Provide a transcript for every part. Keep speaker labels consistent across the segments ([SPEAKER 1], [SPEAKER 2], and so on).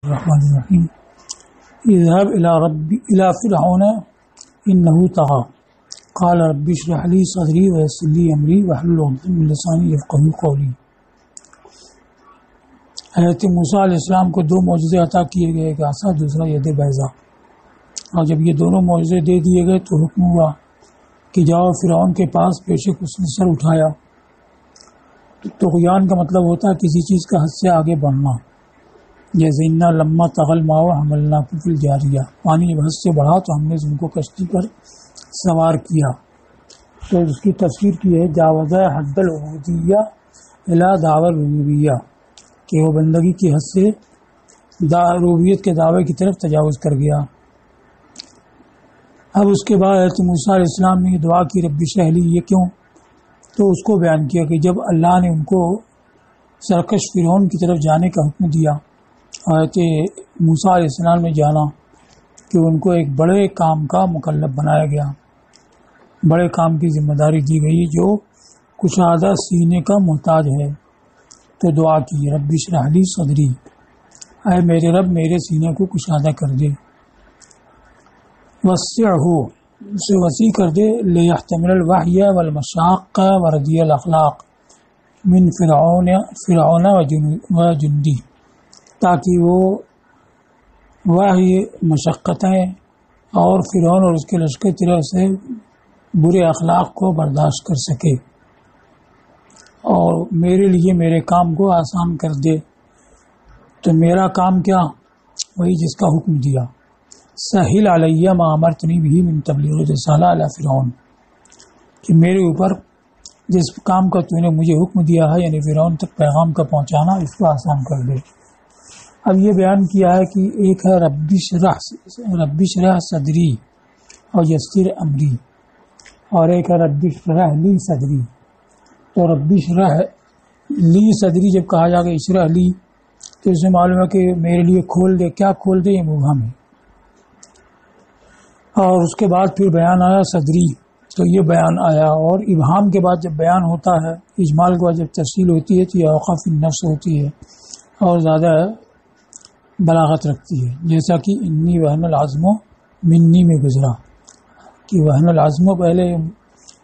[SPEAKER 1] الرحمن الرحیم اذهب الى فرعون انه طغى قال رب اشرح لي صدري ويسر لي امري واحلل عقدة من لساني يفقهوا قولي۔ حضرت موسیٰ علیہ السلام کو دو معجزے عطا کیے گئے، ایک عصا دوسرا ید بیضا، اور جب یہ دونوں معجزے دے دیے گئے تو حکم ہوا کہ جاؤ فرعون کے پاس، پیشک اس نے سر اٹھایا۔ طغیان کا مطلب ہوتا ہے کسی چیز کا حد سے آگے بڑھنا، جیسے انا لما طغى الماء حملناكم في الجاریہ، پانی جب حد سے بڑھا تو ہم نے ان کو کشتی پر سوار کیا۔ تو اس کی تفسیر کی ہے جاوزہ حد العبودیہ الی دعوی الربوبیہ، کہ وہ بندگی کی حد سے ربوبیت کے دعوے کی طرف تجاوز کر گیا۔ اب اس کے بعد حضرت موسیٰ علیہ السلام نے یہ دعا کی رب اشرح لی، یہ کیوں؟ تو اس کو بیان کیا کہ جب اللہ نے ان کو سرکش فرعون کی طرف جانے کا حکم دیا، حضرت موسیٰ علیہ السلام نے جانا کہ ان کو ایک بڑے کام کا مکلف بنایا گیا، بڑے کام کی ذمہ داری دی گئی جو کشادہ سینے کا محتاج ہے۔ تو دعا کی رب اشرح لی صدری، اے میرے رب میرے سینے کو کشادہ کر دے، وسعہ اسے وسیع کر دے، لیحتمل الوحی والمشاق وردی الاخلاق من فرعون و جندی، تاکہ وہ وحی، مشقتیں اور فرعون اور اس کے لشکر طرح سے برے اخلاق کو برداشت کر سکے، اور میرے لیے میرے کام کو آسان کر دے۔ تو میرا کام کیا؟ وہی جس کا حکم دیا، سہل علیہ ما امرتنی بہ من تبلیغ الرسالہ علی فرعون، کہ میرے اوپر جس کام کا تو نے مجھے حکم دیا ہے، یعنی فرعون تک پیغام کا پہنچانا، اس کو آسان کر دے۔ اب یہ بیان کیا ہے کہ ایک ہے رب اشرح صدری اور یسر امری، اور ایک ہے رب اشرح لی صدری۔ تو رب اشرح لی صدری جب کہا جائے گا اشرح لی، تو اس میں معلوم ہے کہ میرے لیے کھول دے، کیا کھول دے؟ یہ مبہم ہے۔ اور اس کے بعد پھر بیان آیا صدری، تو یہ بیان آیا، اور ابہام کے بعد جب بیان ہوتا ہے، اجمال کے بعد جب تفصیل ہوتی ہے تو یہ اوقاف النفس ہوتی ہے اور زیادہ بلاغت رکھتی ہے، جیسا کہ انی وہن العظم منی میں گزرا کہ وہن العظم پہلے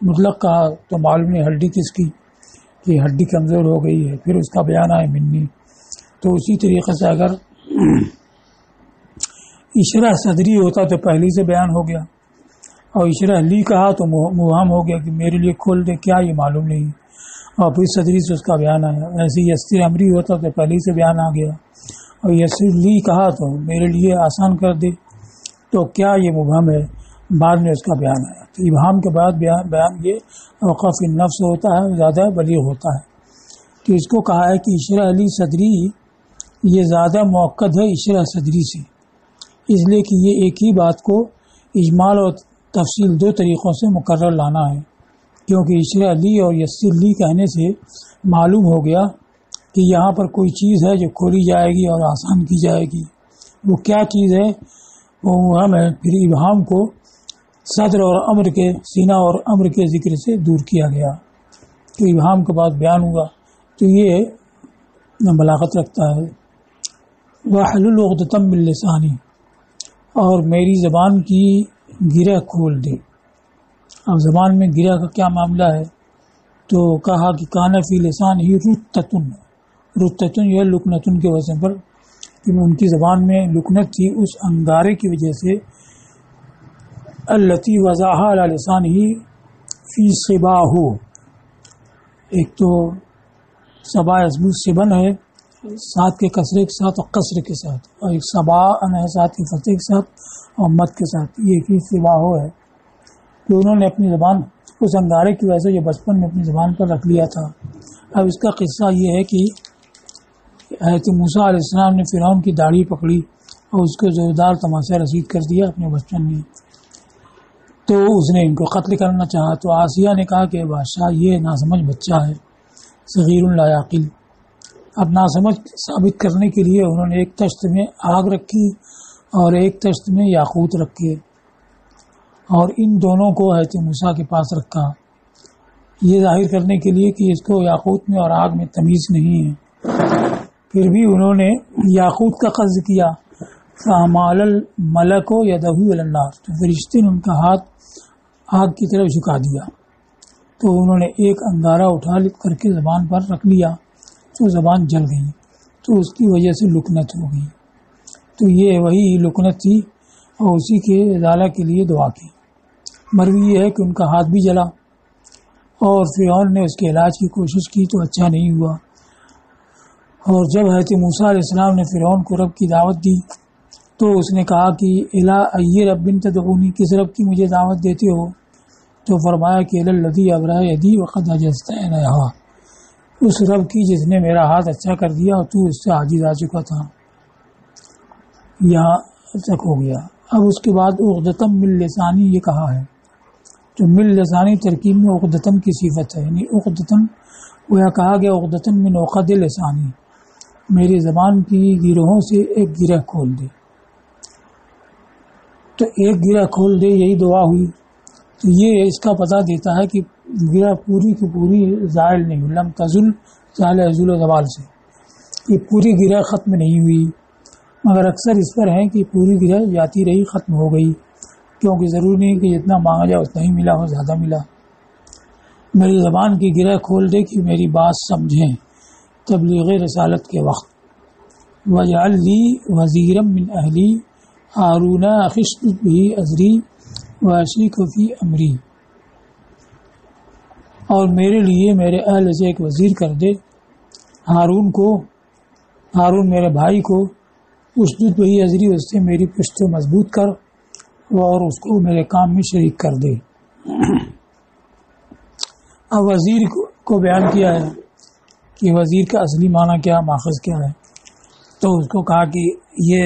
[SPEAKER 1] مطلق کہا تو معلوم نہیں ہڈی کس کی، کہ ہڈی کمزور ہو گئی ہے، پھر اس کا بیان آئے منی۔ تو اسی طریقے سے اگر اشرح صدری ہوتا تو پہلی سے بیان ہو گیا، اور اشرح لی کہا تو مبہم ہو گیا کہ میرے لیے کھول دے، کیا یہ معلوم نہیں، اور پھر صدری سے اس کا بیان آیا۔ ایسے یسر امری ہوتا تو پہلی سے بیان آ گیا، اور یسر لی کہا تو میرے لیے آسان کر دے، تو کیا یہ مبہم ہے، بعد میں اس کا بیان آیا۔ تو ابہام کے بعد بیان یہ اوقاف النفس ہوتا ہے، زیادہ بلیغ ہوتا ہے۔ تو اس کو کہا ہے کہ اشرح لی صدری، یہ زیادہ موقد ہے اشرح صدری سے، اس لیے کہ یہ ایک ہی بات کو اجمال اور تفصیل دو طریقوں سے مقرر لانا ہے، کیونکہ اشرح لی اور یسر لی کہنے سے معلوم ہو گیا کہ یہاں پر کوئی چیز ہے جو کھولی جائے گی اور آسان کی جائے گی۔ وہ کیا چیز ہے؟ وہ ہم ہے۔ پھر ابہام کو صدر اور امر کے، سینہ اور امر کے ذکر سے دور کیا گیا، تو ابہام کے بعد بیان ہوا، تو یہ بلاغت رکھتا ہے۔ واحلل عقدۃ من لسانی، اور میری زبان کی گرہ کھول دے۔ اب زبان میں گرہ کا کیا معاملہ ہے؟ تو کہا کہ کان فی لسان ہی رتتن، یہ لکنتن کے وزن پر، کہ ان کی زبان میں لکنت تھی اس انگارے کی وجہ سے، التی وضاحہ علی لسان ہی فی صباہ، ایک تو صبا مضبوط سبن ہے ساتھ کے کسرے کے ساتھ اور قصر کے ساتھ، اور ایک صبا ہے ساتھ کے فتح کے ساتھ اور مد کے ساتھ، یہ فی صباہ ہے۔ کہ انہوں نے اپنی زبان اس انگارے کی وجہ سے جو بچپن میں اپنی زبان پر رکھ لیا تھا۔ اب اس کا قصہ یہ ہے کہ حضرت موسیٰ علیہ السلام نے فرعون کی داڑھی پکڑی اور اس کو زوردار تماشا رسید کر دیا اپنے بچپن میں، تو اس نے ان کو قتل کرنا چاہا۔ تو آسیہ نے کہا کہ بادشاہ یہ ناسمجھ بچہ ہے، صغیر لا یعقل۔ اب ناسمجھ ثابت کرنے کے لیے انہوں نے ایک تشت میں آگ رکھی اور ایک تشت میں یاقوت رکھے، اور ان دونوں کو حضرت موسیٰ کے پاس رکھا، یہ ظاہر کرنے کے لیے کہ اس کو یاقوت میں اور آگ میں تمیز نہیں ہے۔ پھر بھی انہوں نے یاقوت کا قصد کیا، فَحَمَلَ الْمَلَكُ يَدَهُ إِلَى النَّارِ، تو فرشتے نے ان کا ہاتھ آگ کی طرف جھکا دیا، تو انہوں نے ایک انگارہ اٹھا کر کے زبان پر رکھ لیا تو زبان جل گئی، تو اس کی وجہ سے لکنت ہو گئی۔ تو یہ وہی لکنت تھی اور اسی کے ازالہ کے لیے دعا کی۔ مروی یہ ہے کہ ان کا ہاتھ بھی جلا اور فرعون نے اس کے علاج کی کوشش کی تو اچھا نہیں ہوا، اور جب حضرت موسیٰ علیہ السلام نے فرعون کو رب کی دعوت دی تو اس نے کہا کہ الی ای رب تدعونی، کس رب کی مجھے دعوت دیتے ہو؟ تو فرمایا کہ الی الذی ابرأ یدی وقد عجزت الیہا، اس رب کی جس نے میرا ہاتھ اچھا کر دیا اور تو اس سے عاجز آ چکا تھا۔ یہاں تک ہو گیا۔ اب اس کے بعد عقدۃ من لسانی یہ کہا ہے، تو من لسانی ترکیب میں عقدۃ کی صفت ہے، یعنی عقدۃ وہ کہا گیا عقدۃ من عقد لسانی، میری زبان کی گرہوں سے ایک گرہ کھول دے، تو ایک گرہ کھول دے یہی دعا ہوئی۔ تو یہ اس کا پتہ دیتا ہے کہ گرہ پوری کی پوری زائل نہیں ہوئی، لم تزل زائل ازول و زوال سے، یہ پوری گرہ ختم نہیں ہوئی، مگر اکثر اس پر ہیں کہ پوری گرہ جاتی رہی، ختم ہو گئی، کیونکہ ضروری نہیں کہ جتنا مانگا جائے اتنا ہی ملا ہو، زیادہ ملا۔ میری زبان کی گرہ کھول دے کہ میری بات سمجھیں تبلیغ رسالت کے وقت۔ وَاجْعَلْ لِي وَزِيرًا مِّنْ أَهْلِي هَارُونَ أَخِي اشْدُدْ بِهِ أَزْرِي وَأَشْرِكْهُ فِي أَمْرِي، اور میرے لیے میرے اہل سے ایک وزیر کر دے، ہارون میرے بھائی کو، اشدد بہی ازری، اس سے میری پشت کو مضبوط کر اور اس کو میرے کام میں شریک کر دے۔ اب وزیر کو بیان کیا ہے کہ وزیر کا اصلی معنی کیا، ماخذ کیا ہے، تو اس کو کہا کہ یہ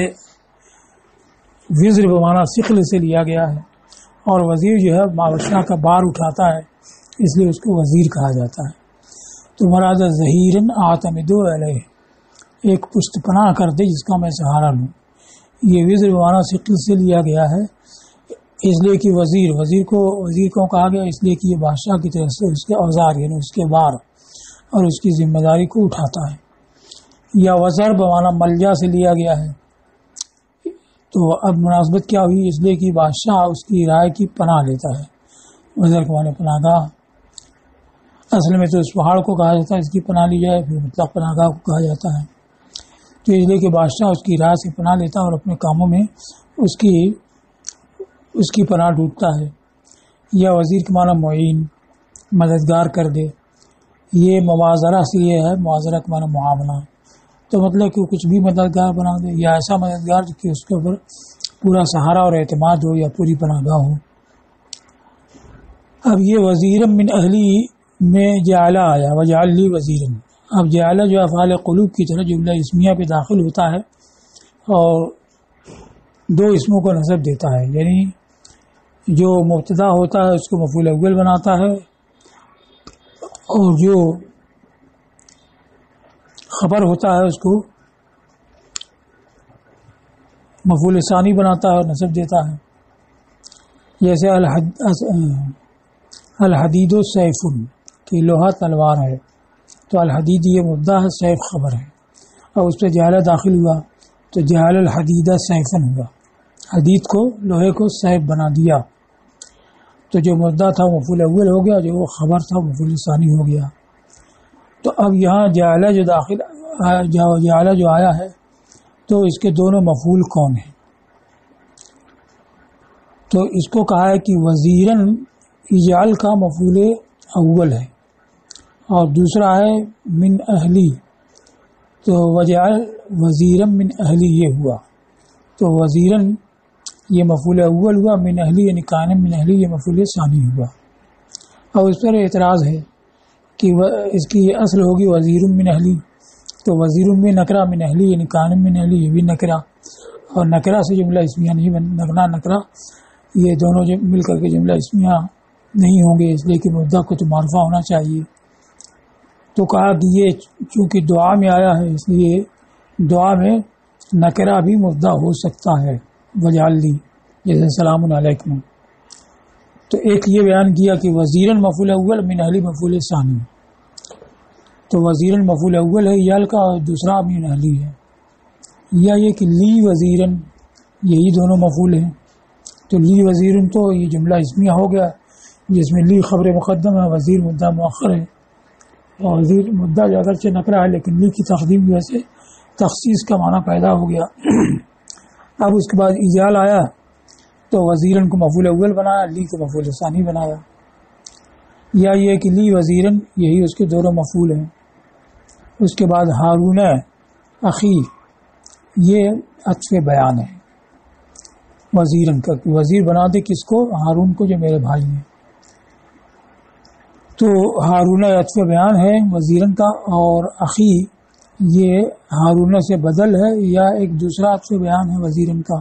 [SPEAKER 1] وزر بمعنی ثقل سے لیا گیا ہے، اور وزیر جو ہے بادشاہ کا بار اٹھاتا ہے، اس لیے اس کو وزیر کہا جاتا ہے۔ تو مراد ظہیرن آتمد علیہ، ایک پشت پناہ کر دے جس کا میں سہارا لوں۔ یہ وزر بمعنی ثقل سے لیا گیا ہے، اس لیے کہ وزیر کو کہا گیا اس لیے کہ یہ بادشاہ کی طرف سے اس کے اوزار یعنی اس کے بار اور اس کی ذمہ داری کو اٹھاتا ہے۔ یا وزر بمعنی ملجا سے لیا گیا ہے، تو اب مناسبت کیا ہوئی؟ اس لیے کہ بادشاہ اس کی رائے کی پناہ لیتا ہے۔ وزر کے معنی پناہ گاہ، اصل میں تو اس پہاڑ کو کہا جاتا ہے اس کی پناہ لی جائے، پھر مطلق پناہ گاہ کو کہا جاتا ہے۔ تو اس لیے کہ بادشاہ اس کی رائے سے پناہ لیتا ہے اور اپنے کاموں میں اس کی پناہ ڈھونڈتا ہے۔ یا وزیر کے معنی معین، مددگار کر دے، یہ موازرہ سے یہ ہے، موازرہ کے معنی معاونہ، تو مطلب کہ کچھ بھی مددگار بنا دے، یا ایسا مددگار کہ اس کے اوپر پورا سہارا اور اعتماد ہو یا پوری پناہ گاہ ہو۔ اب یہ وزیرم من اہلی میں جعلہ آیا، وجعل لی وزیرن، اب جعلہ جو افعال قلوب کی طرح جملہ اسمیہ پہ داخل ہوتا ہے اور دو اسموں کو نصب دیتا ہے، یعنی جو مبتدا ہوتا ہے اس کو مفعول اول بناتا ہے اور جو خبر ہوتا ہے اس کو مفعول ثانی بناتا ہے اور نصب دیتا ہے۔ جیسے الحدید و سیف کی لوہا تلوار ہے، تو الحدید یہ مبتدا ہے، سیف خبر ہے، اور اس پہ جعلہ داخل ہوا تو جعل الحدید سیفن ہوا، حدید کو لوہے کو سیف بنا دیا، تو جو مبتدا تھا مفعول اول ہو گیا، جو خبر تھا مفعول ثانی ہو گیا۔ تو اب یہاں جعلہ جو آیا ہے تو اس کے دونوں مفعول کون ہیں؟ تو اس کو کہا ہے کہ وزیرن اجعل کا مفعول اول ہے اور دوسرا ہے من اہلی، تو وجعل وزیرن من اہلی یہ ہوا، تو وزیرن یہ مفعول اول ہوا، من اہلی یعنی کان من اہلی یہ مفعول ثانی ہوا۔ اور اس پر اعتراض ہے کہ اس کی اصل ہوگی وزیر من اہلی، تو وزیر میں نکرہ من اہلی یعنی کان من اہلی یہ بھی نکرہ، اور نکرہ سے جملہ اسمیہ نہیں نکرہ یہ دونوں مل کر کے جملہ اسمیہ نہیں ہوں گے، اس لیے کہ مبتدا کو تو معرفہ ہونا چاہیے۔ تو کہا کہ یہ چونکہ دعا میں آیا ہے اس لیے دعا میں نکرہ بھی مبتدا ہو سکتا ہے، وجعل لی جیسے سلام علیکم۔ تو ایک یہ بیان کیا کہ وزیرن مفعول اول من اہلی مفعول ثانی، تو وزیرن مفعول اول ہے یال کا، اور دوسرا امین اہلی ہے، یا یہ کہ لی وزیرن، یہی دونوں مفعول ہیں. تو لی وزیرن تو یہ جملہ اسمیہ ہو گیا جس میں لی خبر مقدم ہے، وزیر مدعا مؤخر ہے، اور وزیر مدعا جو اگرچہ نکرا ہے لیکن لی کی تقدیم کی وجہ سے تخصیص کا معنی پیدا ہو گیا. اب اس کے بعد اجال آیا تو وزیرن کو مفعول اول بنایا، لی کو مفعول ثانی بنایا. یا یہ کہ لی وزیرن، یہی اس کے دونوں مفعول ہیں. اس کے بعد ہارون اخی، یہ عطف بیان ہے وزیرن کا، وزیر بنا دے کس کو؟ ہارون کو جو میرے بھائی ہیں. تو ہارون عطف بیان ہے وزیرن کا، اور اخی یہ ہارون سے بدل ہے یا ایک دوسرا عطف بیان ہے وزیرن کا.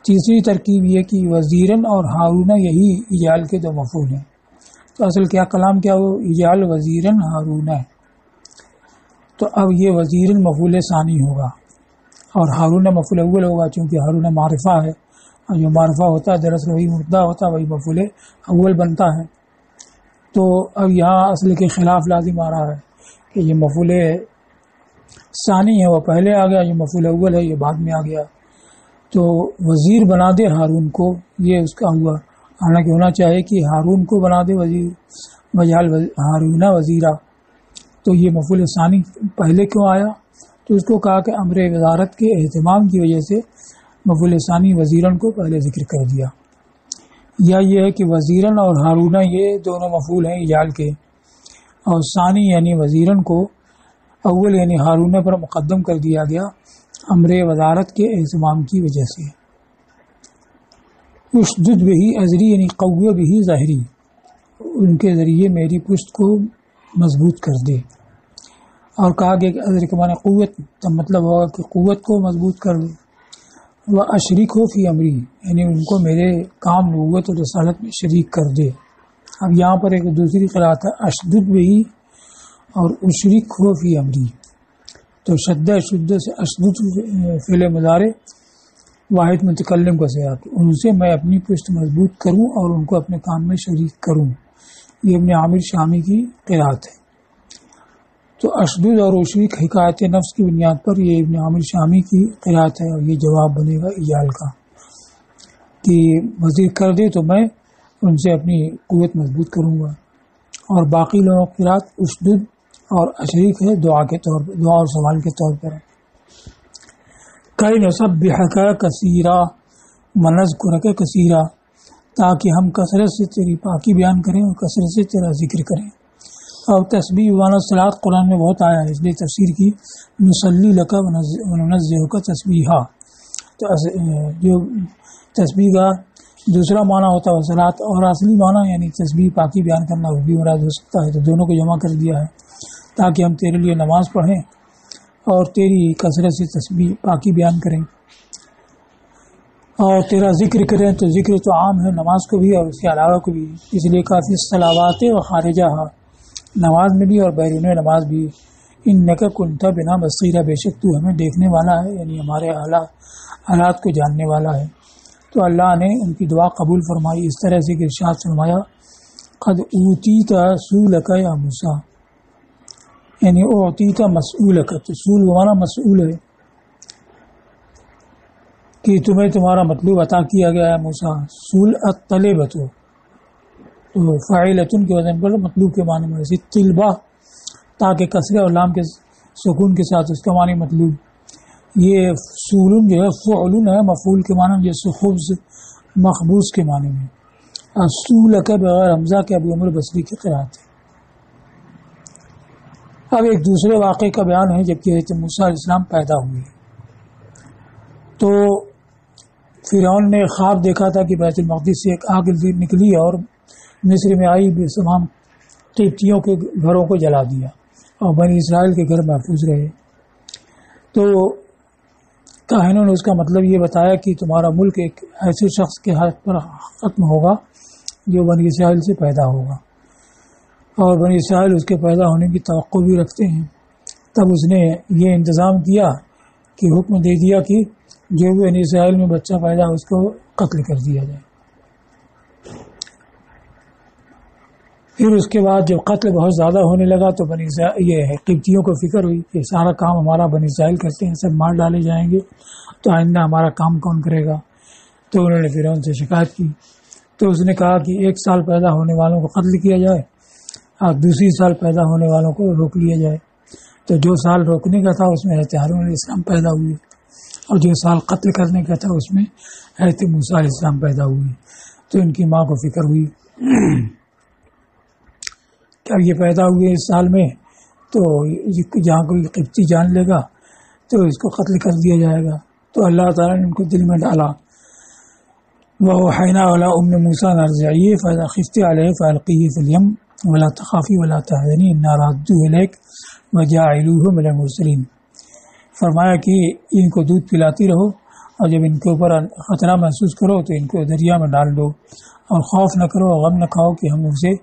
[SPEAKER 1] تیسری ترکیب یہ کہ وزیرن اور ہارون یہی اجال کے دو مفعول ہیں. تو اصل کیا کلام کیا ہو؟ اجال وزیرن ہارون ہے. تو اب یہ وزیرن مفعول ثانی ہوگا اور ہارون مفعول اول ہوگا، چونکہ ہارون معرفہ ہے، اور جو معرفہ ہوتا ہے دراصل وہی مبتدا ہوتا ہے، وہی مفعول اول بنتا ہے. تو اب یہاں اصل کے خلاف لازم آ رہا ہے کہ یہ مفعول ثانی ہے وہ پہلے آ گیا، یہ مفعول اول ہے یہ بعد میں آ گیا. تو وزیر بنا دے ہارون کو، یہ اس کا ہوا. حالانکہ ہونا چاہیے کہ ہارون کو بنا دے وزیر، وجعل ہارون وزیرہ. تو یہ مفعول ثانی پہلے کیوں آیا؟ تو اس کو کہا کہ امر وزارت کے اہتمام کی وجہ سے مفعول ثانی وزیرن کو پہلے ذکر کر دیا. یا یہ ہے کہ وزیرن اور ہارون یہ دونوں مفعول ہیں اجال کے، اور ثانی یعنی وزیرن کو اول یعنی ہارون پر مقدم کر دیا گیا امر وزارت کے اہتمام کی وجہ سے. اشدد بہی ازری یعنی قوّ بہی ظاہری، ان کے ذریعے میری پشت کو مضبوط کر دے. اور کہا گیا کہ ازر کے معنی قوت، مطلب ہوگا کہ قوت کو مضبوط کر دے. وہ اشریک ہو فی امری، یعنی ان کو میرے کام نبوت اور رسالت میں شریک کر دے. اب یہاں پر ایک دوسری قرأت ہے اشدد بہی اور اشریک ہو فی امری. تو شدہ سے اشدد فعل مضارع واحد متکلم کو سے آتی، ان سے میں اپنی پشت مضبوط کروں اور ان کو اپنے کام میں شریک کروں. یہ ابن عامر شامی کی قرأت ہے. تو اشدد اور اشریک حکایت نفس کی بنیاد پر یہ ابن عامر شامی کی قرأت ہے، اور یہ جواب بنے گا اجال کا کہ وزیر کر دے تو میں ان سے اپنی قوت مضبوط کروں گا. اور باقی لوگوں کی قرأت اشدد اور اشریک ہے دعا کے طور پر، دعا اور سوال کے طور پر. کئی نسبحک کثیرا ونذکرک کثیرا، تاکہ ہم کثرت سے تیری پاکی بیان کریں اور کثرت سے تیرا ذکر کریں. اور تسبیح وانا صلات قرآن میں بہت آیا ہے، اس لیے تفسیر کی نصلی لک وننزہک تسبیحا. تو جو تسبیح کا دوسرا معنی ہوتا ہے صلات، اور اصلی معنی یعنی تسبیح پاکی بیان کرنا وہ بھی مراد ہو سکتا ہے. تو دونوں کو جمع کر دیا ہے تاکہ ہم تیرے لیے نماز پڑھیں اور تیری کثرت سے تسبیح پاکی بیان کریں اور تیرا ذکر کریں. تو ذکر تو عام ہے نماز کو بھی اور اس کے علاوہ کو بھی، اس لیے کافی صلوات و خارجہ، نماز میں بھی اور بیرون نماز بھی. انک کنت بنا بصیرہ، بے شک تو ہمیں دیکھنے والا ہے، یعنی ہمارے حالات کو جاننے والا ہے. تو اللہ نے ان کی دعا قبول فرمائی اس طرح سے کہ ارشاد فرمایا قد اوتیت سؤلک یا موسیٰ، یعنی اوتیت مسئولک. تو سؤل بمعنی مسئول ہے کہ تمہیں تمہارا مطلوب عطا کیا گیا ہے موسیٰ. سؤل الطلبۃ، تو فاعلۃ کے وزن پر مطلوب کے معنی میں، طلبہ تاکہ کسرے اور لام کے سکون کے ساتھ اس کا معنی مطلوب. یہ سولن جو ہے فعلن ہے مفعول کے معنی، جیسے خبز مخبوز کے معنی میں. سولک بغیر حمزہ کے ابو عمرو بصری کی قرأت ہے. اب ایک دوسرے واقعے کا بیان ہے جبکہ حضرت موسیٰ علیہ السلام پیدا ہوئے تو فرعون نے خواب دیکھا تھا کہ بیت المقدس سے ایک آگ نکلی اور مصر میں آئی تمام قبطیوں کے گھروں کو جلا دیا اور بنی اسرائیل کے گھر محفوظ رہے. تو کاہنوں نے اس کا مطلب یہ بتایا کہ تمہارا ملک ایک ایسے شخص کے ہاتھ پر ختم ہوگا جو بنی اسرائیل سے پیدا ہوگا، اور بنی اسرائیل اس کے پیدا ہونے کی توقع بھی رکھتے ہیں. تب اس نے یہ انتظام کیا کہ حکم دے دیا کہ جو بھی بنی اسرائیل میں بچہ پیدا ہو اس کو قتل کر دیا جائے. پھر اس کے بعد جب قتل بہت زیادہ ہونے لگا تو یہ قبطیوں کو فکر ہوئی کہ سارا کام ہمارا بنی اسرائیل کرتے ہیں، سب مار ڈالے جائیں گے تو آئندہ ہمارا کام کون کرے گا؟ تو انہوں نے فرعون سے شکایت کی. تو اس نے کہا کہ 1 سال پیدا ہونے والوں کو قتل کیا جائے اور دوسری سال پیدا ہونے والوں کو روک لیا جائے. تو جو سال روکنے کا تھا اس میں حضرت ہارون علیہ السلام پیدا ہوئے، اور جو سال قتل کرنے کا تھا اس میں حضرت موسیٰ علیہ السلام پیدا ہوئے. تو ان کی ماں کو فکر ہوئی کہ اب یہ پیدا ہوئے اس سال میں تو جہاں کوئی قبطی جان لے گا تو اس کو قتل کر دیا جائے گا. تو اللہ تعالیٰ نے ان کو دل میں ڈالا، وَأَوْحَيْنَا إِلَىٰ أُمِّ مُوسَىٰ أَنْ أَرْضِعِيهِ فَإِذَا خِفْتِ عَلَيْهِ فَأَلْقِيهِ فِي الْيَمِّ وَلَا تَخَافِي وَلَا تَحْزَنِي إِنَّا رَادُّوهُ إِلَيْكِ وَجَاعِلُوهُ مِنَ الْمُرْسَلِينَ. فرمایا کہ ان کو دودھ پلاتی رہو اور جب ان کے اوپر خطرہ محسوس کرو تو ان کو دریا میں ڈال دو، اور خوف نہ کرو اور غم نہ کھاؤ کہ ہم اسے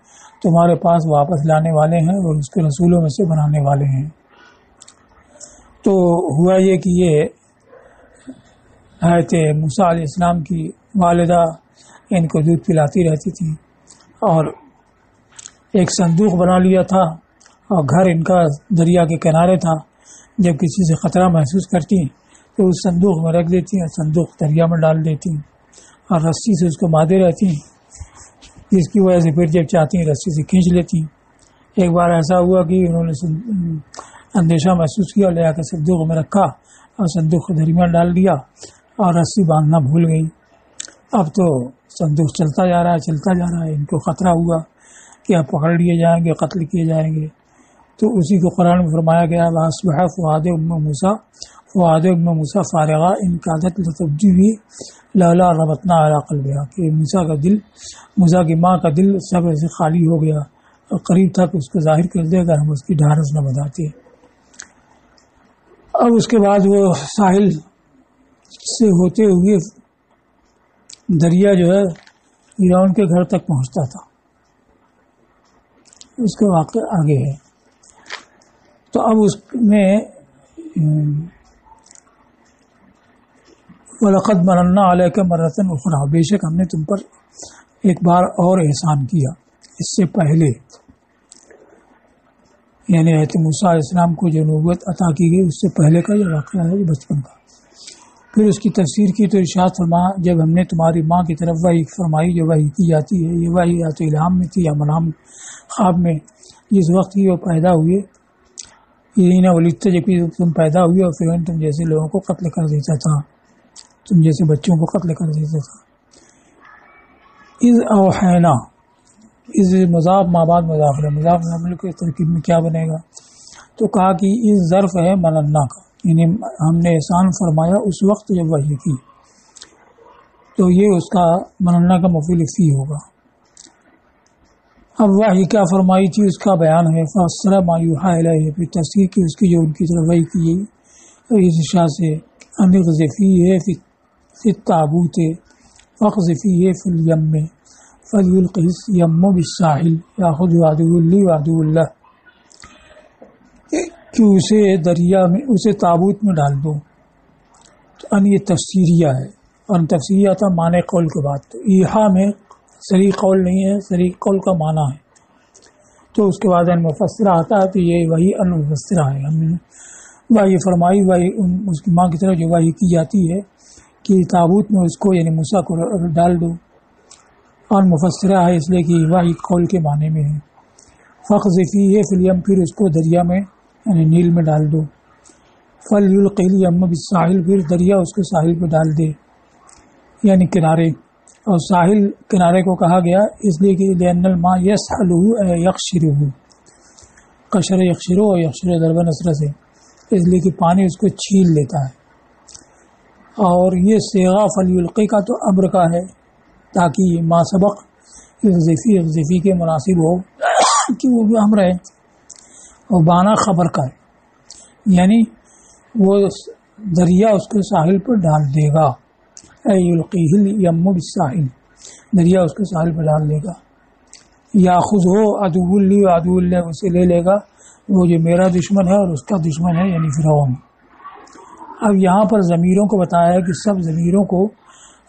[SPEAKER 1] تمہارے پاس واپس لانے والے ہیں اور اس کے رسولوں میں سے بنانے والے ہیں. تو ہوا یہ کہ یہ حضرت موسیٰ علیہ السلام کی والدہ ان کو دودھ پلاتی رہتی تھی، اور ایک صندوق بنا لیا تھا اور گھر ان کا دریا کے کنارے تھا. جب کسی سے خطرہ محسوس کرتی تو اس صندوق میں رکھ دیتی اور صندوق دریا میں ڈال دیتی اور رسی سے اس کو باندھے رہتی، جس کی وجہ سے پھر جب چاہتی رسی سے کھینچ لیتی. ایک بار ایسا ہوا کہ انہوں نے اندیشہ محسوس کیا، لے آ کر صندوق میں رکھا اور صندوق کو دریا میں ڈال دیا اور رسی باندھنا بھول گئی. اب تو صندوق چلتا جا رہا ہے. ان کو خطرہ ہوا کہ اب پکڑ لیے جائیں گے، قتل کیے جائیں گے. تو اسی کو قرآن میں فرمایا گیا وَأَصْبَحَ فُؤَادُ أُمِّ مُوسَىٰ فَارِغًا إِنْ كَادَتْ لَتُبْدِي بِهِ لَوْلَا رَبَطْنَا عَلَىٰ قَلْبِهَا. کہ موسیٰ کی ماں کا دل صبر سے خالی ہو گیا اور قریب تک اس کو ظاہر کر دے اگر ہم اس کی ڈھارس نہ بتاتے. اب اس کے بعد وہ ساحل سے ہوتے ہوئے دریا جو ہے فرعون کے گھر تک پہنچتا تھا. اس کا واقعہ آگے ہے. تو اب اس میں وَلَقَدْ مَنَنَّا عَلَيْكَ مَرَّةً أُخْرَىٰ، بے شک ہم نے تم پر ایک بار اور احسان کیا اس سے پہلے. یعنی حضرت موسیٰ علیہ السلام کو جو نبوت عطا کی گئی اس سے پہلے کا یہ واقعہ ہے، بچپن کا. پھر اس کی تفسیر کی تو ارشاد فرمایا جب ہم نے تمہاری ماں کی طرف وحی فرمائی، جو وحی کی جاتی ہے، یہ وحی یا تو الہام میں تھی یا منام خواب میں، جس وقت کی وہ پیدا ہوئے، یہی نہ ولدت جب تم پیدا ہوئے اور پھر تم جیسے لوگوں کو قتل کر دیتا تھا، تم جیسے بچوں کو قتل کر دیتا تھا. اذ اوحینا، اس مضاف ما بعد مضاف ہے، مضاف کے ترکیب میں کیا بنے گا؟ تو کہا کہ اس ظرف ہے مننا کا، یعنی ہم نے احسان فرمایا اس وقت جب وحی کی، تو یہ اس کا مننا کا مفعول فی ہوگا. اب وحی کیا فرمائی تھی اس کا بیان ہے. فَأَسْرَ مَا يُوحَىٰ إِلَيْهِ، پھر تفسیر کی اس کی جو ان کی طرف وحی کی گئی اس اشارہ سے أَنِ اقْذِفِيهِ فِي التَّابُوتِ وَاقْذِفِيهِ فِي الْيَمِّ فَلْيُلْقِهِ الْيَمُّ بِالسَّاحِلِ يَأْخُذْهُ عَدُوٌّ لِّي وَعَدُوٌّ لَّهُ، کہ اسے دریا میں، اسے تابوت میں ڈال دو. تو ان یہ تفسیریہ ہے، اور تفسیریہ تھا معنی قول کے بعد. تو ایحا میں صریح قول نہیں ہے، صریح قول کا معنی ہے. تو اس کے بعد ان مفسرہ آتا ہے تو یہ وہی ان مفسرہ ہے. ہم نے وحی فرمائی، وحی اس کی ماں کی طرف جو وحی کی جاتی ہے کہ تابوت میں اس کو یعنی موسیٰ کو ڈال دو. اور مفسرہ ہے اس لیے کہ وحی قول کے معنی میں ہے. فَاقْذِفِيهِ فِي الْيَمِّ، پھر اس کو دریا میں یعنی نیل میں ڈال دو. فَلْيُلْقِهِ الْيَمُّ بِالسَّاحِلِ، پھر دریا اس کو ساحل پہ ڈال دے، یعنی کنارے. اور ساحل کنارے کو کہا گیا اس لیے کہ لأن الماء يسحله يقشره، قشر یقشر و یقشر ضرب نصر سے، اس لیے کہ پانی اس کو چھیل لیتا ہے. اور یہ صیغہ فلیلقی کا تو امر کا ہے تاکہ ما سبق اقذفی کے مناسب ہو کہ وہ بھی امر ہے، اور بانا خبر کا ہے، یعنی وہ دریا اس کے ساحل پر ڈال دے گا. یلقیہ الیم بالساحل، دریا اس کے ساحل پر ڈال دے گا. یاخذہ عدو لی و عدو اللہ، اسے لے لے گا وہ جو میرا دشمن ہے اور اس کا دشمن ہے یعنی فرعون. اب یہاں پر ضمیروں کو بتایا ہے کہ سب ضمیروں کو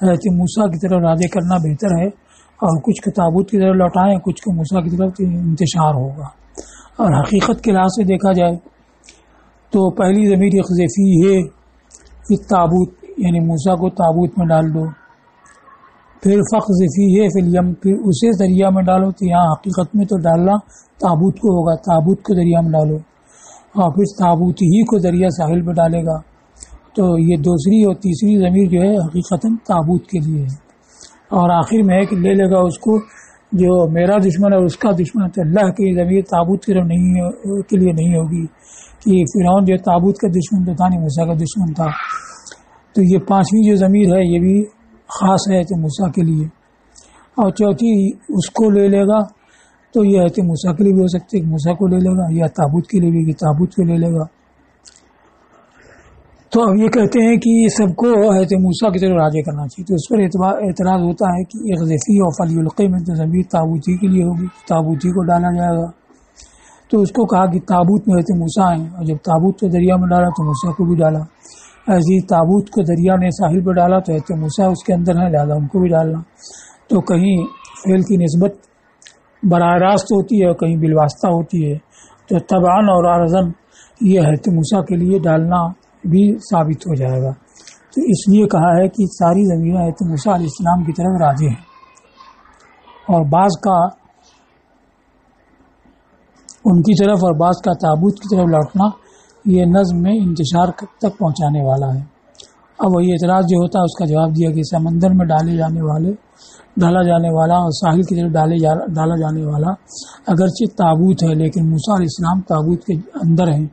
[SPEAKER 1] حضرت موسیٰ کی طرف راجع کرنا بہتر ہے، اور کچھ کو تابوت کی طرف لوٹائیں، کچھ کو موسیٰ کی طرف انتشار ہوگا۔ اور حقیقت کے لحاظ سے دیکھا جائے تو پہلی ضمیر یقذف فیہ فی التابوت، یعنی موسیٰ کو تابوت میں ڈال دو، پھر فاقذف فیہ فی الیم، پھر اسے دریا میں ڈالو، تو یہاں حقیقت میں تو ڈالنا تابوت کو ہوگا، تابوت کو دریا میں ڈالو، اور پھر تابوت ہی کو دریا ساحل پہ ڈالے گا۔ تو یہ دوسری اور تیسری ضمیر جو ہے حقیقتاً تابوت کے لیے ہے، اور آخر میں ہے کہ لے لے گا اس کو جو میرا دشمن ہے اس کا دشمن ہے، تو اللہ کی ضمیر تابوت کی طرف نہیں کے لیے نہیں ہوگی کہ فرعون جو تابوت کا دشمن تو تھا نہیں، موسیٰ کا دشمن تھا۔ تو یہ پانچویں جو ضمیر ہے یہ بھی خاص ہے تو موسیٰ کے لیے، اور چوتھی اس کو لے لے گا تو یہ ہے موسیٰ کے لیے بھی ہو سکتی ہے کہ موسیٰ کو لے لے گا، یا تابوت کے لیے بھی کہ تابوت کو لے لے گا۔ تو اب یہ کہتے ہیں کہ سب کو حضرت موسیٰ کی طرف راجع کرنا چاہیے، تو اس پر اعتراض ہوتا ہے کہ یقذفی اور فلیلقی میں تو ضمیر تابوتی کے لیے ہوگی، تابوتی کو ڈالا جائے گا۔ تو اس کو کہا کہ تابوت میں حضرت موسیٰ ہیں، اور جب تابوت کو دریا میں ڈالا تو موسیٰ کو بھی ڈالا، ایسے ہی تابوت کو دریا نے ساحل پر ڈالا تو حضرت موسیٰ اس کے اندر ہیں، لہٰذا ان کو بھی ڈالنا۔ تو کہیں فعل کی نسبت براہ راست ہوتی ہے اور کہیں بالواسطہ ہوتی ہے، تو تبعاً اور عارضاً یہ حضرت موسیٰ کے لیے ڈالنا بھی ثابت ہو جائے گا۔ تو اس لیے کہا ہے کہ ساری ضمیریں حضرت موسیٰ علیہ السلام کی طرف راجع ہیں، اور بعض کا ان کی طرف اور بعض کا تابوت کی طرف لوٹنا یہ نظم میں انتشار تک پہنچانے والا ہے۔ اب وہی اعتراض جو ہوتا ہے اس کا جواب دیا کہ سمندر میں ڈالا جانے والا اور ساحل کی طرف ڈالا جانے والا اگرچہ تابوت ہے، لیکن موسیٰ علیہ السلام تابوت کے اندر ہیں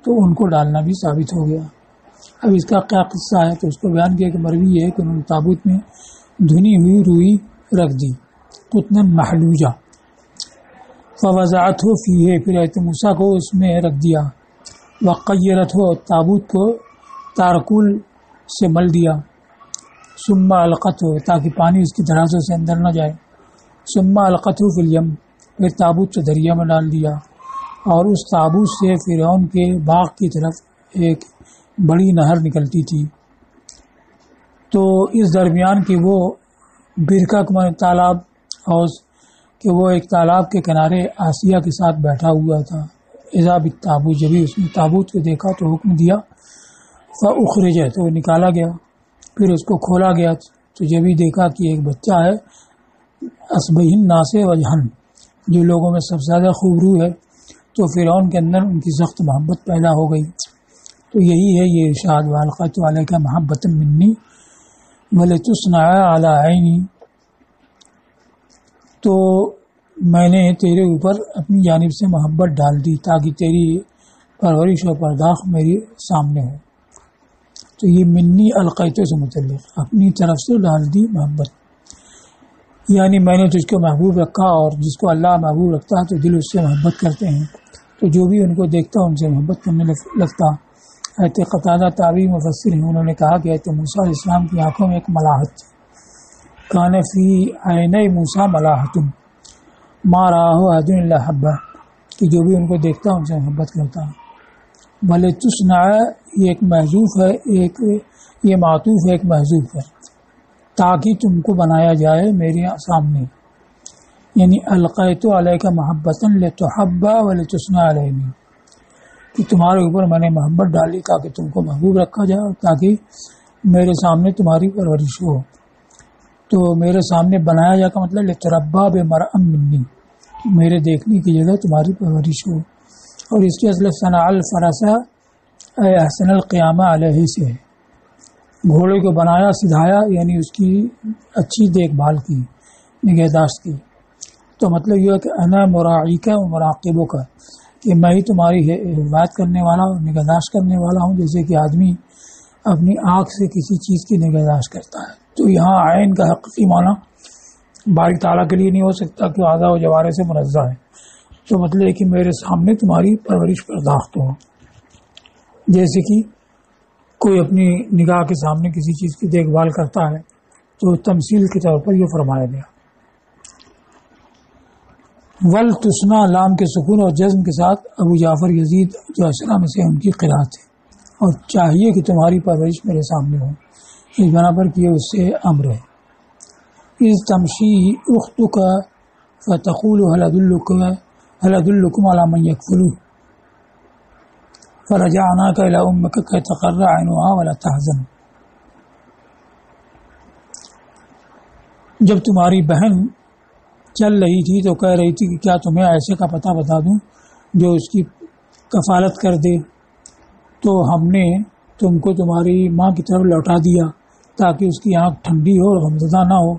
[SPEAKER 1] تو ان کو ڈالنا بھی ثابت ہو گیا۔ اب اس کا کیا قصہ ہے تو اس کو بیان کیا کہ مروی ہے کہ انہوں نے تابوت میں دھنی ہوئی روئی رکھ دی، قطنا محلوجہ، فوضعتہ فیہ، پھر حضرت موسیٰ کو اس میں رکھ دیا، وقیرتہ، تابوت کو تارکول سے مل دیا، ثم القتہ، تاکہ پانی اس کی درازوں سے اندر نہ جائے، ثم القتہ فی الیم، پھر تابوت کو دریا میں ڈال دیا، اور اس تابوت سے فرعون کے باغ کی طرف ایک بڑی نہر نکلتی تھی۔ تو اس درمیان کی وہ برکہ کا تالاب، اور کہ وہ ایک تالاب کے کنارے آسیہ کے ساتھ بیٹھا ہوا تھا، اذا بالتابوت، جب ہی اس نے تابوت کو دیکھا تو حکم دیا، فاخرج، تو وہ نکالا گیا، پھر اس کو کھولا گیا تو جب ہی دیکھا کہ ایک بچہ ہے، اصبح الناس وجہن، جو لوگوں میں سب سے زیادہ خوبرو ہے، تو فرعون کے اندر ان کی سخت محبت پیدا ہو گئی۔ تو یہی ہے یہ ارشاد، وَأَلْقَيْتُ عَلَيْكَ مَحَبَّةً مِّنِّي وَلِتُصْنَعَ عَلَىٰ عَيْنِي، تو میں نے تیرے اوپر اپنی جانب سے محبت ڈال دی تاکہ تیری پرورش و پرداخت میری سامنے ہو۔ تو یہ منی القیتو سے متعلق، اپنی طرف سے ڈال دی محبت، یعنی میں نے تجھ کو محبوب رکھا، اور جس کو اللہ محبوب رکھتا ہے تو دل اس سے محبت کرتے ہیں، تو جو بھی ان کو دیکھتا ان سے محبت کرنے لگتا۔ حضرت قتادہ تابعی مفسر ہیں، انہوں نے کہا کہ حضرت موسیٰ علیہ السلام کی آنکھوں میں ایک ملاحت تھی، کان فی عینی موسیٰ ملاحۃ ما رآہ احد الا حبہ، کہ جو بھی ان کو دیکھتا ان سے محبت کرتا۔ وَلِتُصْنَعَ، یہ ایک محذوف ہے، یہ معطوف ہے ایک محذوف ہے، تاکہ تم کو بنایا جائے میرے سامنے، یعنی القیت علیک محبۃ لتحب ولتصنع علیہ، کہ تمہارے اوپر میں نے محبت ڈالی تاکہ تم کو محبوب رکھا جائے اور تاکہ میرے سامنے تمہاری پرورش ہو۔ تو میرے سامنے بنایا جائے کا مطلب لتربا بمرأم منی، میرے دیکھنے کی جگہ تمہاری پرورش ہو۔ اور اس کی اصل صنع الفرسہ اے احسن القیامہ علیہ سے ہے، گھوڑے کو بنایا سدھایا، یعنی اس کی اچھی دیکھ بھال کی، نگہداشت کی۔ تو مطلب یہ ہے کہ انا مراعیک و مراقبوں کا، کہ میں ہی تمہاری حفاظت کرنے والا اور نگہداشت کرنے والا ہوں، جیسے کہ آدمی اپنی آنکھ سے کسی چیز کی نگہداشت کرتا ہے۔ تو یہاں عین کا حقیقی معنی باری تعالیٰ کے لیے نہیں ہو سکتا کہ اعضاء و جوارح سے منزہ ہے، تو مطلب ہے کہ میرے سامنے تمہاری پرورش پرداخت ہو، جیسے کہ کوئی اپنی نگاہ کے سامنے کسی چیز کی دیکھ بھال کرتا ہے، تو تمثیل کے طور پر یہ فرمایا گیا۔ وَلْتُصْنَعَ، لام کے سکون اور جزم کے ساتھ ابو جعفر یزید جو اشرا میں سے ان کی قرأت ہے، اور چاہیے کہ تمہاری پرورش میرے سامنے ہو، اس بنا پر کہ یہ اس سے امر ہے، اذ تمشی اختک فتقول هل ادلکم علی من یکفلوہ فرجعناک الی امک کی تقر عینها ولا تحزن. جب تمہاری بہن چل رہی تھی تو کہہ رہی تھی کہ کیا تمہیں ایسے کا پتہ بتا دوں جو اس کی کفالت کر دے، تو ہم نے تم کو تمہاری ماں کی طرف لوٹا دیا تاکہ اس کی آنکھ ٹھنڈی ہو اور غمزدہ نہ ہو.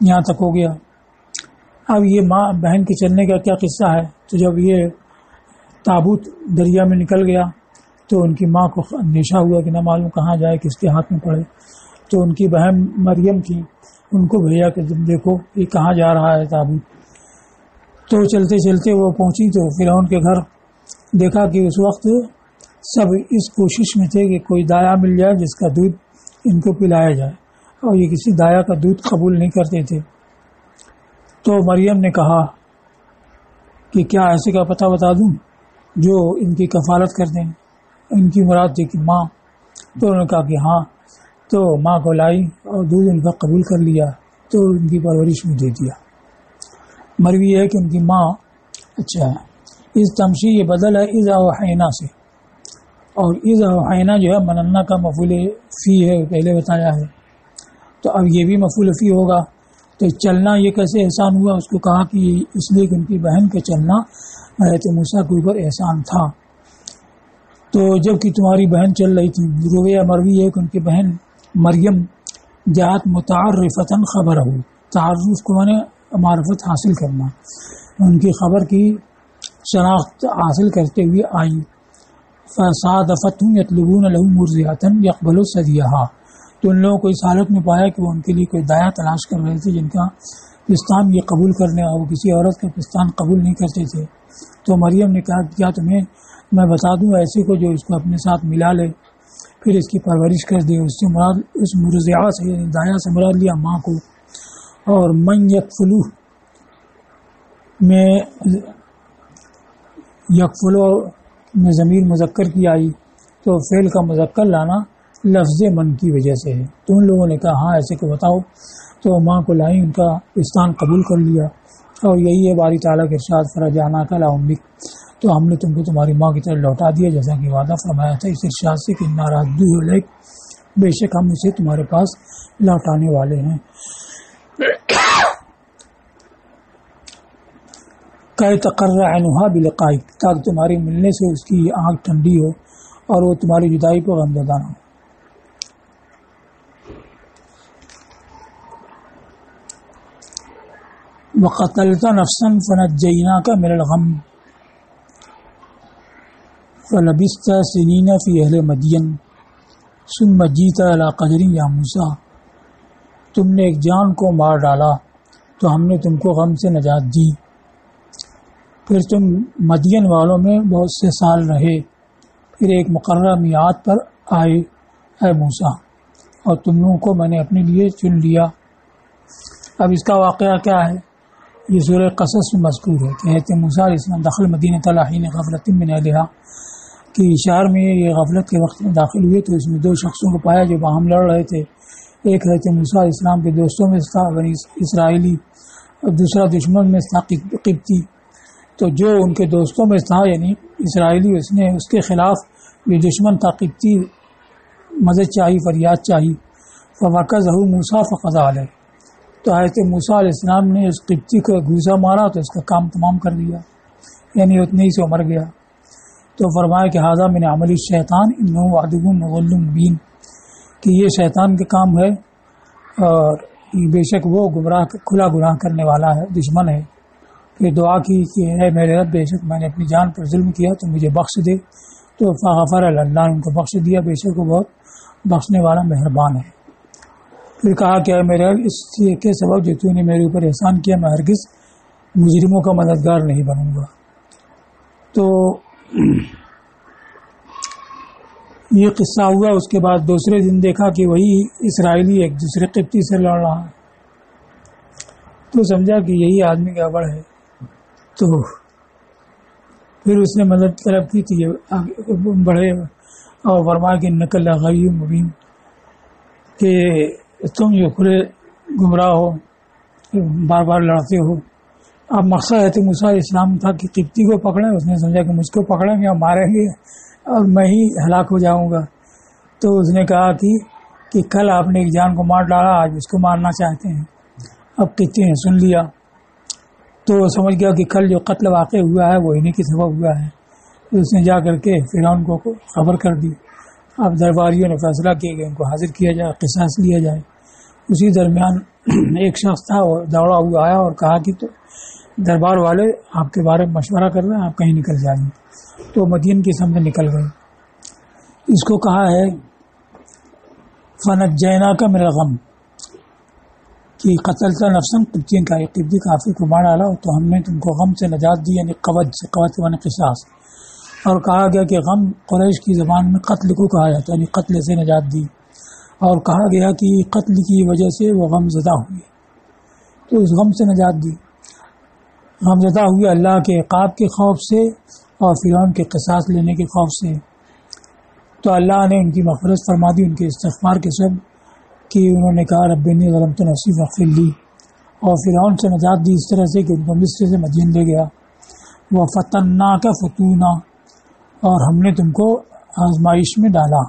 [SPEAKER 1] یہاں تک ہو گیا. اب یہ ماں بہن کے چلنے کا کیا قصہ ہے؟ تو جب یہ تابوت دریا میں نکل گیا تو ان کی ماں کو اندیشہ ہوا کہ نہ معلوم کہاں جائے، کس کے ہاتھ میں پڑے. تو ان کی بہن مریم تھی، ان کو بھیجا کہ تم دیکھو یہ کہاں جا رہا ہے تابوت. تو چلتے چلتے وہ پہنچی تو فرعون کے گھر. دیکھا کہ اس وقت سب اس کوشش میں تھے کہ کوئی دایا مل جائے جس کا دودھ ان کو پلایا جائے، اور یہ کسی دایا کا دودھ قبول نہیں کرتے تھے. تو مریم نے کہا کہ کیا ایسے کا پتہ بتا دوں جو ان کی کفالت کر دیں. ان کی مراد تھی کہ ماں. تو انہوں نے کہا کہ ہاں. تو ماں کو لائی اور دودھ ان کا قبول کر لیا تو ان کی پرورش میں دے دیا. مروی ہے کہ ان کی ماں اچھا ہے. اس تمشی یہ بدل ہے اذا اوحینا سے، اور اذا اوحینا جو ہے مننا کا مفعول فی ہے، پہلے بتایا ہے. تو اب یہ بھی مفعول فی ہوگا. تو چلنا یہ کیسے احسان ہوا؟ اس کو کہا کہ اس لیے کہ ان کی بہن کا چلنا حضرت موسیٰ کے اوپر احسان تھا. تو جب کہ تمہاری بہن چل رہی تھی، رویہ مروی ہے کہ ان کی بہن مریم جات متعرفتاً خبر ہو. تعارف کو مانے معرفت حاصل کرنا، ان کی خبر کی شناخت حاصل کرتے ہوئے آئی. فصادفتهم یطلبون له مرضعة یقبل ثدیها. تو ان لوگوں کو اس حالت میں پایا کہ وہ ان کے لیے کوئی دایا تلاش کر رہے تھے جن کا پستان یہ قبول کرنے، اور وہ کسی عورت کا پستان قبول نہیں کرتے تھے. تو مریم نے کہا کہ کیا تمہیں میں بتا دوں ایسے کو جو اس کو اپنے ساتھ ملا لے، پھر اس کی پرورش کر دے. اس سے مراد اس مرضعہ سے دایا سے مراد لیا ماں کو. اور من یکفلوہ میں یکفلو میں ضمیر مذکر کی آئی تو فعل کا مذکر لانا لفظ من کی وجہ سے ہے. تو ان لوگوں نے کہا ہاں ایسے کو بتاؤ. تو ماں کو لائی، ان کا پستان قبول کر لیا. اور یہی ہے باری تعالیٰ کے ارشاد فرجعناک الی امک. تو ہم نے تم کو تمہاری ماں کی طرف لوٹا دیا جیسا کہ وعدہ فرمایا تھا اس ارشاد سے کہ انا رادوہ الیک، بے شک ہم اسے تمہارے پاس لوٹانے والے ہیں. کہ تقر عینھا بلقائک، تاکہ تمہارے ملنے سے اس کی آنکھ ٹھنڈی ہو اور وہ تمہاری جدائی پر غمزدہ نہ ہو. وقتلت نفسا فنجیناک من الغم فلبثت سنین فی اہل مدین ثم جئت الی قدر یا موسیٰ. تم نے ایک جان کو مار ڈالا تو ہم نے تم کو غم سے نجات دی، پھر تم مدین والوں میں بہت سے سال رہے، پھر ایک مقررہ میعاد پر آئے اے موسیٰ، اور تم لوگوں کو میں نے اپنے لیے چن لیا. اب اس کا واقعہ کیا ہے؟ یہ سورہ قصص میں مذکور ہے کہ حضرت موسیٰ علیہ السلام دخل مدینۃ حین غفلۃ من اہلہا، کہ شہر میں یہ غفلت کے وقت میں داخل ہوئے تو اس میں دو شخصوں کو پایا جو باہم لڑ رہے تھے. ایک حضرت موسیٰ علیہ السلام کے دوستوں میں تھا بنی اسرائیلی، اور دوسرا دشمن میں تھا قبطی. تو جو ان کے دوستوں میں تھا یعنی اسرائیلی، اس نے اس کے خلاف جو دشمن تھا قبطی مدد چاہی، فریاد چاہی. فوقظہ موسیٰ فقضى علیہ، تو حضرت موسیٰ علیہ السلام نے اس قبطی کو گھوسا مارا تو اس کا کام تمام کر دیا، یعنی اتنے ہی سے مر گیا. تو فرمایا کہ ھذا من عمل الشیطان انہ عدو مضل مبین، کہ یہ شیطان کے کام ہے اور بے شک وہ گمراہ کھلا گناہ کرنے والا ہے، دشمن ہے. پھر دعا کی کہ اے میرے رب، بے شک میں نے اپنی جان پر ظلم کیا تو مجھے بخش دے. تو فغفر اللہ نے ان کو بخش دیا، بے شک وہ بہت بخشنے والا مہربان ہے. پھر کہا کہ اے میرے رب، اس کے سبب جو تو نے میرے اوپر احسان کیا میں ہرگز مجرموں کا مددگار نہیں بنوں گا. تو یہ قصہ ہوا. اس کے بعد دوسرے دن دیکھا کہ وہی اسرائیلی ایک دوسرے قبطی سے لڑ رہا ہے، تو سمجھا کہ یہی آدمی گڑبڑ ہے. تو پھر اس نے مدد طلب کی تھی، بڑھے اور فرمایا کہ نقل غیب مبین، کہ تم جو کھلے گمراہ ہو، بار بار لڑتے ہو. اب مقصد ہے تو موسیٰ علیہ السلام تھا کہ قبطی کو پکڑیں. اس نے سمجھا کہ مجھ کو پکڑیں گے اور ماریں گے اور میں ہی ہلاک ہو جاؤں گا. تو اس نے کہا کہ کل آپ نے ایک جان کو مار ڈالا، آج اس کو مارنا چاہتے ہیں. اب قبطی نے سن لیا تو سمجھ گیا کہ کل جو قتل واقع ہوا ہے وہ انہیں کی سبب ہوا ہے. اس نے جا کر کے فرعون کو خبر کر دی. اب درباریوں نے فیصلہ کیا کہ ان کو حاضر کیا جائے، قصاص لیا جائے. اسی درمیان ایک شخص تھا، وہ دوڑا ہوا آیا اور کہا کہ تو دربار والے آپ کے بارے میں مشورہ کر رہے ہیں، آپ کہیں نکل جائیں. تو مدین کی سمجھ نکل گئے. اس کو کہا ہے فنجیناک من الغم کہ قتلت نفسا قبطی کا، قبطی کافر کو مار ڈالا تو ہم نے تم کو غم سے نجات دی، یعنی قوت سے، قوت یعنی قصاص. اور کہا گیا کہ غم قریش کی زبان میں قتل کو کہا جاتا ہے، یعنی قتل سے نجات دی. اور کہا گیا کہ قتل کی وجہ سے وہ غم زدہ ہوئی، تو اس غم سے نجات دی. غم زدہ ہوئی اللہ کے عقاب کے خوف سے اور فرعون کے قصاص لینے کے خوف سے. تو اللہ نے ان کی مغفرت فرما دی ان کے استغفار کے سبب کہ انہوں نے کہا رب انی ظلمت نفسی فاغفر لی. اور فرعون سے نجات دی اس طرح سے کہ ان کو مصر سے مدین لے گیا. وہ فتناک فتونا، اور ہم نے تم کو آزمائش میں ڈالا.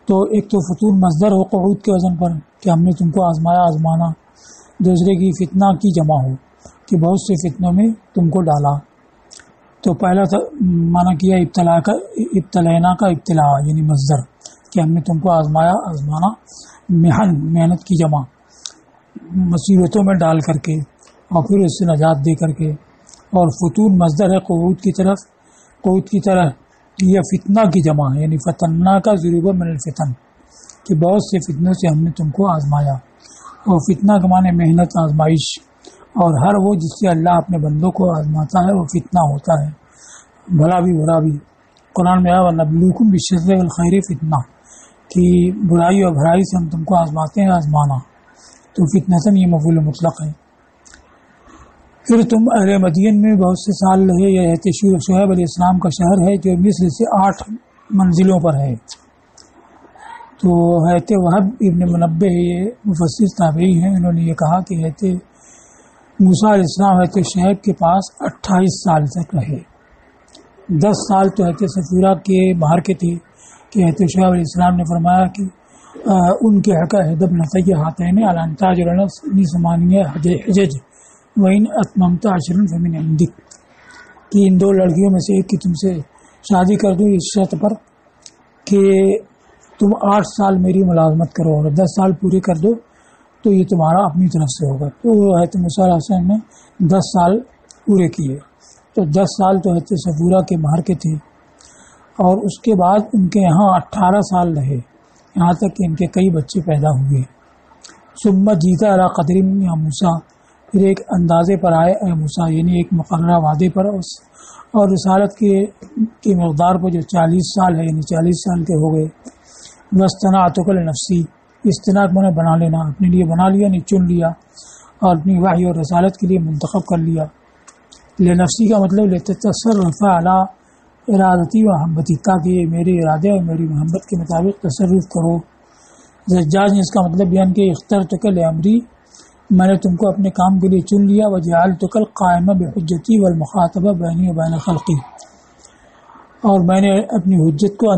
[SPEAKER 1] تو ایک تو فتون مصدر ہو قعود کے وزن پر کہ ہم نے تم کو آزمایا، آزمانا. دوسرے کی فتنہ کی جمع ہو کہ بہت سے فتنوں میں تم کو ڈالا. تو پہلا معنی کیا ابتلا کا، ابتلینا کا ابتلا یعنی مصدر کہ ہم نے تم کو آزمایا، آزمانا. محن محنت کی جمع، مصیبتوں میں ڈال کر کے اور پھر اس سے نجات دے کر کے. اور فتون مصدر ہے قعود کی طرف، قعود کی طرح یہ فتنہ کی جمع ہے، یعنی فتنہ کا ضروب من الفتن کہ بہت سے فتنوں سے ہم نے تم کو آزمایا. اور فتنہ کا معنی محنت، آزمائش. اور ہر وہ جس سے اللہ اپنے بندوں کو آزماتا ہے وہ فتنہ ہوتا ہے، بھلا بھی برا بھی. قرآن میں آیا وَنَبْلُوكُمْ بِالشَّرِّ وَالْخَيْرِ فتنہ کہ برائی اور بھلائی سے ہم تم کو آزماتے ہیں، آزمانا. تو فتنۃً یہ مفعول مطلق ہے. پھر تم اہل مدین میں بہت سے سال رہے. یہ شعیب علیہ السلام کا شہر ہے جو مصر سے 8 منزلوں پر ہے. تو حضرت وہب ابن منبہ یہ مفسر تابعی ہیں، انہوں نے یہ کہا کہ حضرت موسیٰ علیہ السلام حضرت شعیب کے پاس 28 سال تک رہے. 10 سال تو حضرت صفورہ کے باہر کے تھے کہ حضرت شعیب علیہ السلام نے فرمایا کہ ان کے حق حدب نفی ہاتین علانتاج ثمانیہ حجج وَإِنْ أَتْمَمْتَ عَشْرًا فَمِنْ عِنْدِكَ کہ ان 2 لڑکیوں میں سے ایک کی تم سے شادی کر دوں اس شرط پر کہ تم 8 سال میری ملازمت کرو اور 10 سال پورے کر دو تو یہ تمہارا اپنی طرف سے ہوگا. تو حضرت موسیٰ علیہ السلام نے 10 سال پورے کیے. تو 10 سال تو حضرت صفورہ کے باہر کے تھے اور اس کے بعد ان کے یہاں 18 سال رہے، یہاں تک کہ ان کے کئی بچے پیدا ہوئے. ثم جیتا علی قدر یا موسیٰ، پھر ایک اندازے پر آئے اے موسیٰ، یعنی ایک مقررہ وعدے پر. اور رسالت کی مقدار پر جو 40 سال ہے یعنی 40 سال کے ہو گئے. واصطنعتک لنفسی، استناء میں نے بنا لینا، اپنے لیے بنا لیا، نہیں چن لیا اور اپنی وحی اور رسالت کے لیے منتخب کر لیا. لنفسی کا مطلب لتصرف علی ارادتی و محبتی، تاکہ میرے ارادے اور میری محبت کے مطابق تصرف کرو. زجاج نے اس کا مطلب بیان کہ اخترتک لامری، میں نے تم کو اپنے کام کے لیے چن لیا. وجعلتک القائم بحجتی والمخاطبہ بینی و بین خلقی، اور میں نے اپنی حجت کو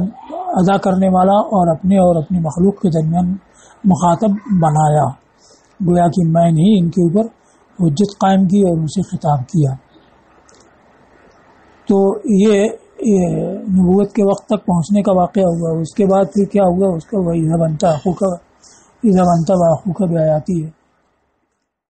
[SPEAKER 1] ادا کرنے والا اور اپنے اور اپنی مخلوق کے درمیان مخاطب بنایا. گویا کہ میں نے ہی ان کے اوپر حجت قائم کی اور ان سے خطاب کیا. تو یہ نبوت کے وقت تک پہنچنے کا واقعہ ہوا. اس کے بعد پھر کیا ہوا اس کا وہی زبانتا حقوق بھی آیاتی ہے.